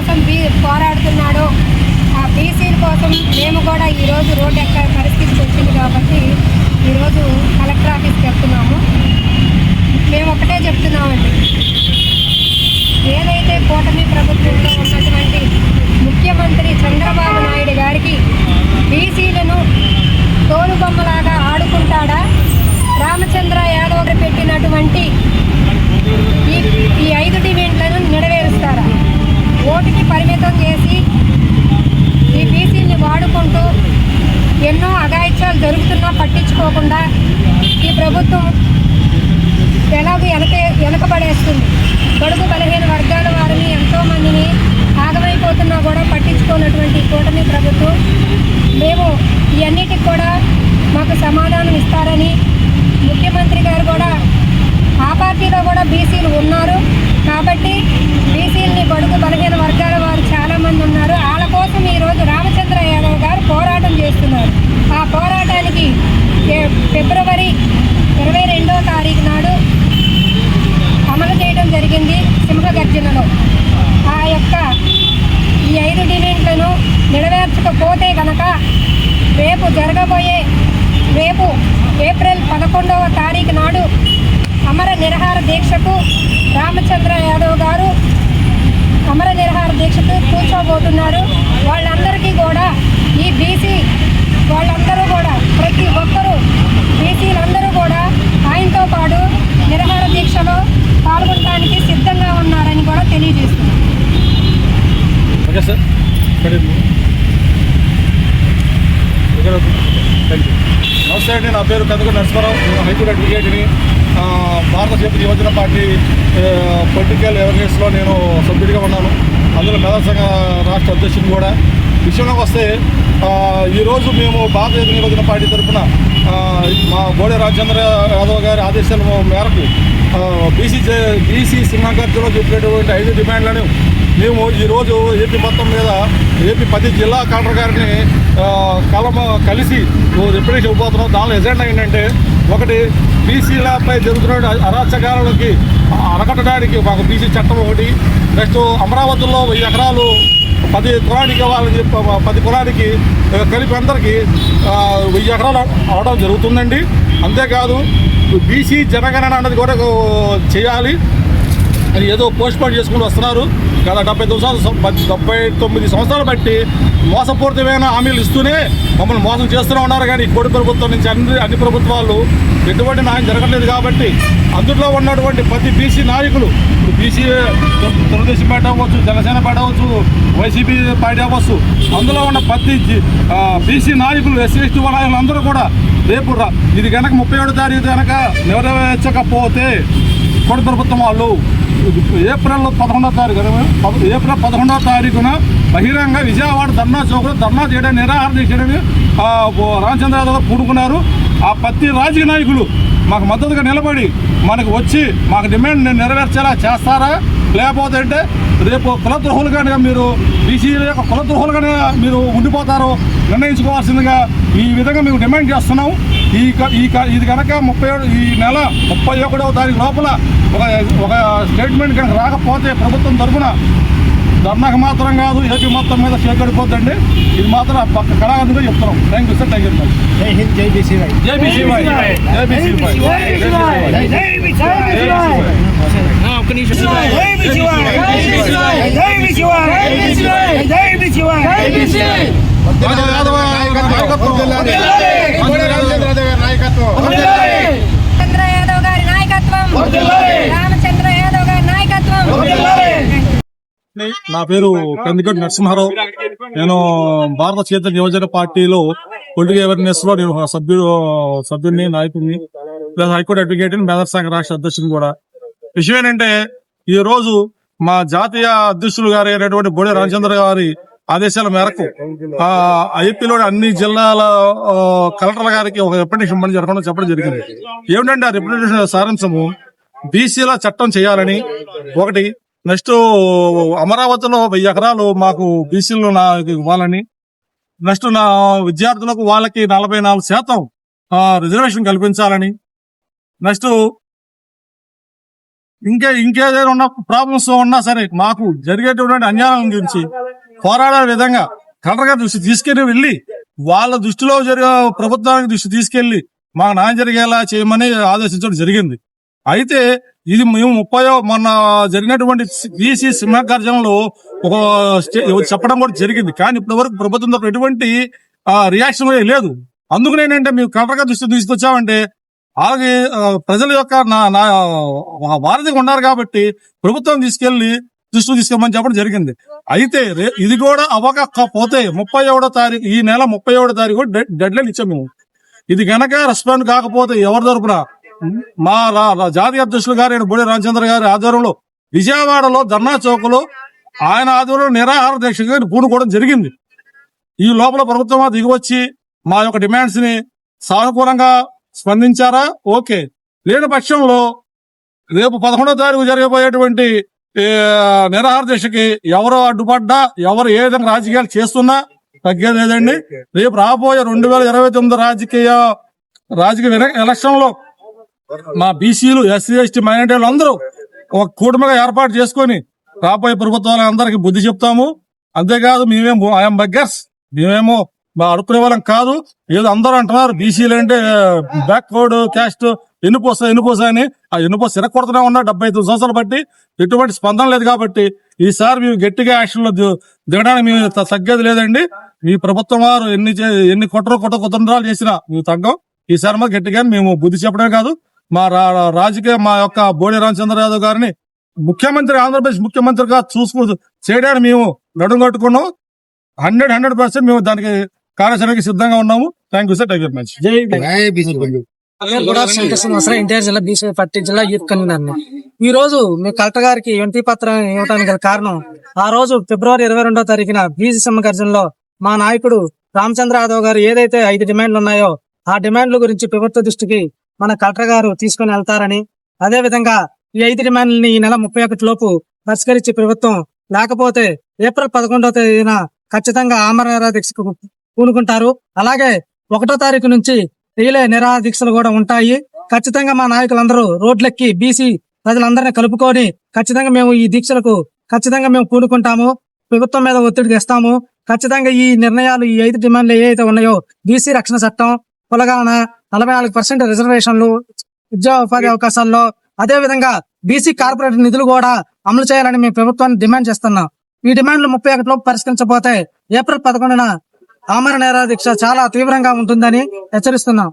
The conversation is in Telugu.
కోసం పోరాడుతున్నాడో ఆ బీసీల కోసం మేము కూడా ఈరోజు రోడ్డు ఎక్కే పరిస్థితి వచ్చింది కాబట్టి ఈరోజు కలెక్టర్ ఆఫీస్కి వెళ్తున్నాము. మేము ఒకటే చెప్తున్నామండి, ఏదైతే కూటమి ప్రభుత్వంలో ఉన్నటువంటి ముఖ్యమంత్రి చంద్రబాబు నాయుడు గారికి బీసీలను తోలుబొమ్మలాగా ఆడుకుంటాడా, రామచంద్ర యాదవ్ పెట్టినటువంటి ఈ 5 డిమాండ్లను నెరవేరుస్తారా? ఓటుకి పరిమితం చేసి ఈ బీసీని వాడుకుంటూ ఎన్నో అఘాయిత్యాలు జరుగుతున్నా పట్టించుకోకుండా ఈ ప్రభుత్వం ఎలాగో వెనకబడేస్తుంది. బడుగు బలహీన వర్గాల వారిని ఎంతోమందిని ఆగమైపోతున్నా కూడా పట్టించుకోనటువంటి కూటమి ప్రభుత్వం మేము ఇవన్నిటికి కూడా మాకు సమాధానం ఇస్తారని ముఖ్యమంత్రి గారు కూడా ఆ పార్టీలో కూడా బీసీలు ఉన్నారు కాబట్టి బీసీలని బడుగు బలహీన వర్గాల వారు చాలామంది ఉన్నారు. వాళ్ళ కోసం ఈరోజు రామచంద్ర యాదవ్ గారు పోరాటం చేస్తున్నారు. ఆ పోరాటానికి ఫిబ్రవరి 22వ తారీఖు నాడు అమలు చేయడం జరిగింది సింహగర్జనలో. ఆ యొక్క ఈ 5 డిమాండ్లను నెరవేర్చకపోతే కనుక రేపు ఏప్రిల్ 11వ తారీఖు నాడు అమర నిరాహార దీక్షకు రామచంద్ర యాదవ్ గారు అమర నిరాహార దీక్షకు కూర్చోబోతున్నారు. వాళ్ళందరికీ కూడా ఈ బీసీ వాళ్ళందరూ కూడా ప్రతి ఒక్కరూ బీసీలందరూ కూడా ఆయనతో పాటు నిరాహార దీక్షలో పాల్గొనడానికి సిద్ధంగా ఉన్నారని కూడా తెలియజేస్తున్నారు. నమస్తే అండి, నా పేరు కందుకూరి నరసింహారావు. నేను హైకోర్టు అడ్వకేట్ని. భారత జాతీయ యువజన పార్టీ పొలిటికల్ అవేర్నెస్లో నేను సభ్యుడిగా ఉన్నాను. అందులో మెదక్ సంఘ రాష్ట్ర అధ్యక్షుని కూడా. విషయంలోకి వస్తే ఈరోజు మేము భారత జాతీయ యువజన పార్టీ తరఫున మా బోడే రామచంద్ర యాదవ్ గారి ఆదేశాల మేరకు బీసీ సింహగర్జనలో చెప్పినటువంటి 5 డిమాండ్లను మేము ఈరోజు ఏపీ మొత్తం మీద ఏపీ 10 జిల్లా కలెక్టర్ గారిని కలిసి రిప్రజెంట్ ఇవ్వబోతున్నాం. దానిలో ఎజెండా ఏంటంటే, ఒకటి బీసీలపై జరుగుతున్న అరాచకాలకి అరకట్టడానికి మాకు బీసీ చట్టం ఒకటి, నెక్స్ట్ అమరావతిలో 1000 ఎకరాలు 10 కులానికి ఇవ్వాలని చెప్పి 10 కులానికి కలిపి అందరికీ 1000 ఎకరాలు అవడం జరుగుతుందండి. అంతేకాదు బీసీ జనగణన అన్నది కూడా చేయాలి అని ఏదో పోస్ట్పోన్ చేసుకుని వస్తున్నారు. గత 79 సంవత్సరాలు బట్టి మోసపూరితమైన హామీలు ఇస్తూనే మమ్మల్ని మోసం చేస్తూనే ఉన్నారు. కానీ కోడి ప్రభుత్వం నుంచి అన్ని ప్రభుత్వాలు ఎటువంటి న్యాయం జరగట్లేదు. కాబట్టి అందులో ఉన్నటువంటి ప్రతి బీసీ నాయకులు, ఇప్పుడు బీసీ తెలుగుదేశం పార్టీ అవ్వచ్చు, జనసేన పార్టీ అవ్వచ్చు, వైసీపీ పార్టీ అవ్వచ్చు, అందులో ఉన్న ప్రతి బీసీ నాయకులు, ఎస్సీ ఎస్టీ నాయకులు అందరూ కూడా రేపు ఇది కనుక 37వ తారీఖు కనుక నెరవేర్చకపోతే కోడి ప్రభుత్వం వాళ్ళు ఏప్రిల్ 11వ తారీఖున బహిరంగ విజయవాడ ధర్నా చౌక్లో ధర్నా చేయడం, నిరాహార దీక్షని రామచంద్ర యాదవ్ పూనుకున్నారు. ఆ ప్రతి రాజకీయ నాయకులు మాకు మద్దతుగా నిలబడి మనకు వచ్చి మాకు డిమాండ్ నెరవేర్చేలా చేస్తారా, లేకపోతే అంటే రేపు కులద్రోహులుగా మీరు బీసీల యొక్క కులద్రోహులుగానే మీరు ఉండిపోతారో నిర్ణయించుకోవాల్సిందిగా ఈ విధంగా మేము డిమాండ్ చేస్తున్నాం. ఇది కనుక ఈ నెల 31వ తారీఖు లోపల ఒక స్టేట్మెంట్ కనుక రాకపోతే ప్రభుత్వం తరఫున ధర్నాకు మాత్రం కాదు ఏపీ మొత్తం మీద చేకడిపోద్దండి. ఇది మాత్రం పక్క కళాగందుగా చెప్తున్నాం. Thank you sir, thank you. జై బీసీవై, జై బీసీవై, జై బీసీవై, జై బీసీవై. ఒక్క నిమిషం. జై బీసీవై, జై బీసీవై, జై బీసీవై, జై బీసీవై, జై బీసీవై. యాదవ్ నాయకత్వం, చంద్ర యాదవ్ గారి నాయకత్వం, రామచంద్ర యాదవ్ గారి నాయకత్వం. నా పేరు కందుకూరి నరసింహారావు. నేను భారత జాతీయ యువజన పార్టీలో పొలిటికల్ అవేర్నెస్ లో నేను సభ్యుడిని, నాయకుడిని, హైకోర్టు అడ్వకేట్, మెదక్ సంఘ రాష్ట్ర అధ్యక్షుని కూడా. విషయం ఏంటంటే, ఈ రోజు మా జాతీయ అధ్యక్షులు గారు అయినటువంటి బోడే రామచంద్ర గారి ఆదేశాల మేరకు ఏపీలోని అన్ని జిల్లాల కలెక్టర్ల గారికి ఒక రిప్రజెంటేషన్ ఇవ్వమని చెప్పడం జరిగింది. ఏమిటంటే ఆ రిప్రజెంటేషన్ సారాంశము, బీసీల చట్టం చేయాలని ఒకటి, నెక్స్ట్ అమరావతిలో 1000 ఎకరాలు మాకు బీసీలు ఇవ్వాలని, నెక్స్ట్ నా విద్యార్థులకు వాళ్ళకి 44% రిజర్వేషన్ కల్పించాలని, నెక్స్ట్ ఇంకేదైనా ఉన్న ప్రాబ్లమ్స్ ఉన్నా సరే మాకు జరిగేటువంటి అన్యాయం గురించి పోరాడే విధంగా కలెక్టర్ గారి దృష్టి తీసుకెళ్లి వెళ్ళి వాళ్ళ దృష్టిలో ప్రభుత్వానికి దృష్టి తీసుకెళ్లి మాకు న్యాయం జరిగేలా చేయమని ఆదేశించడం జరిగింది. అయితే ఇది మేము మొన్న జరిగినటువంటి బీసీ సింహగర్జనలో ఒక చెప్పడం కూడా జరిగింది. కానీ ఇప్పటి వరకు ప్రభుత్వం తరపున ఎటువంటి రియాక్షన్ లేదు. అందుకనేంటంటే మేము కలెక్టర్ గారి దృష్టి తీసుకొచ్చామంటే అలాగే ప్రజల యొక్క వారధిగా ఉన్నారు కాబట్టి ప్రభుత్వం తీసుకెళ్లి దృష్టి తీసుకోమని చెప్పడం జరిగింది. అయితే ఇది కూడా అవ్వకపోతే 31వ తారీఖు ఈ నెల 31వ తారీఖు డెడ్ లైన్ ఇచ్చాం మేము. ఇది గనక రెస్పాండ్ కాకపోతే ఎవరి తరపున మా జాతీయ అధ్యక్షులు గారు బోడి రామచంద్ర గారి ఆధ్వర్యంలో విజయవాడలో ధర్నా చౌకలో ఆయన ఆధ్వర్యంలో నిరాహార దీక్షగా పూనుకోవడం జరిగింది. ఈ లోపల ప్రభుత్వం దిగివచ్చి మా యొక్క డిమాండ్స్ ని సానుకూలంగా స్పందించారా? ఓకే. లేని పక్షంలో రేపు 11వ తారీఖు జరగబోయేటువంటి నిరాహార దీక్షకి ఎవరు అడ్డుపడ్డా ఎవరు ఏ విధంగా రాజకీయాలు చేస్తున్నా తగ్గేది లేదండి. రేపు రాబోయే 2029 రాజకీయ ఎలక్షన్ లో మా బీసీలు, ఎస్సీ, ఎస్టీ, మైనారిటీలు అందరూ ఒక కూటమిగా ఏర్పాటు చేసుకొని రాబోయే ప్రభుత్వాలకు అందరికి బుద్ధి చెప్తాము. అంతేకాదు ఐఎమ్ బగ్గర్స్, మేమేమో మా అడుక్కునే వాళ్ళం కాదు. ఏదో అందరూ అంటున్నారు బీసీలు అంటే బ్యాక్వర్డ్ క్యాస్ట్ ఎన్నుపోసా అని. ఆ ఎన్నుపోస సిరకొడుతూనే ఉన్నా 75 సంవత్సరాలు బట్టి ఎటువంటి స్పందన లేదు. కాబట్టి ఈసారి మేము గట్టిగా యాక్షన్ లో దిగడానికి మేము తగ్గేది లేదండి. ఈ ప్రభుత్వం వారు ఎన్ని కుతంత్రాలు చేసినా మేము తగ్గం. ఈసారి మాకు గట్టిగా మేము బుద్ధి చెప్పడమే కాదు, మా మా యొక్క బోడి రామచంద్ర యాదవ్ గారిని ముఖ్యమంత్రి, ఆంధ్రప్రదేశ్ ముఖ్యమంత్రిగా చేయడానికి మేము నడుం కట్టుకున్నాం. 100% మేము దానికి కార్యాచరణకి సిద్ధంగా ఉన్నాము. Thank you sir. Thank you very much. NTR జిల్లా బీసీ పార్టీ జిల్లా యూత్ కన్వీనర్. ఈ రోజు మీ కలెక్టర్ గారికి వినతి పత్రం ఇవ్వడానికి గల కారణం, ఆ రోజు ఫిబ్రవరి 22వ తారీఖున బీసీ సింహగర్జనలో మా నాయకుడు రామచంద్ర యాదవ్ గారు ఏదైతే 5 డిమాండ్లు ఉన్నాయో ఆ డిమాండ్ల గురించి ప్రభుత్వ దృష్టికి మన కలెక్టర్ గారు తీసుకుని వెళ్తారని, అదే విధంగా ఈ 5 డిమాండ్లని ఈ నెల 31 లోపు పరిష్కరించే ప్రభుత్వం, లేకపోతే ఏప్రిల్ 11వ తేదీన ఖచ్చితంగా ఆమరణ దీక్షకు పూనుకుంటారు. అలాగే 1వ తారీఖు నుంచి రీలే నిరాహార దీక్షలు కూడా ఉంటాయి. ఖచ్చితంగా మా నాయకులందరూ రోడ్లెక్కి బీసీ ప్రజలందరినీ కలుపుకొని ఖచ్చితంగా మేము ఈ దీక్షలకు ఖచ్చితంగా మేము పూనుకుంటాము. ప్రభుత్వం మీద ఒత్తిడి తెస్తాము. ఖచ్చితంగా ఈ నిర్ణయాలు, ఈ 5 డిమాండ్లు ఏవైతే ఉన్నాయో, బీసీ రక్షణ చట్టం, కులగాన 44% రిజర్వేషన్లు, ఉద్యోగ ఉపాధి అవకాశాల్లో, అదే విధంగా బీసీ కార్పొరేట్ నిధులు కూడా అమలు చేయాలని మేము ప్రభుత్వాన్ని డిమాండ్ చేస్తున్నాం. ఈ డిమాండ్లు 31 లోపు పరిష్కరించకపోతే ఏప్రిల్ 11న ఆమరణ నిరాహార దీక్ష చాలా తీవ్రంగా ఉంటుందని హెచ్చరిస్తున్నాం.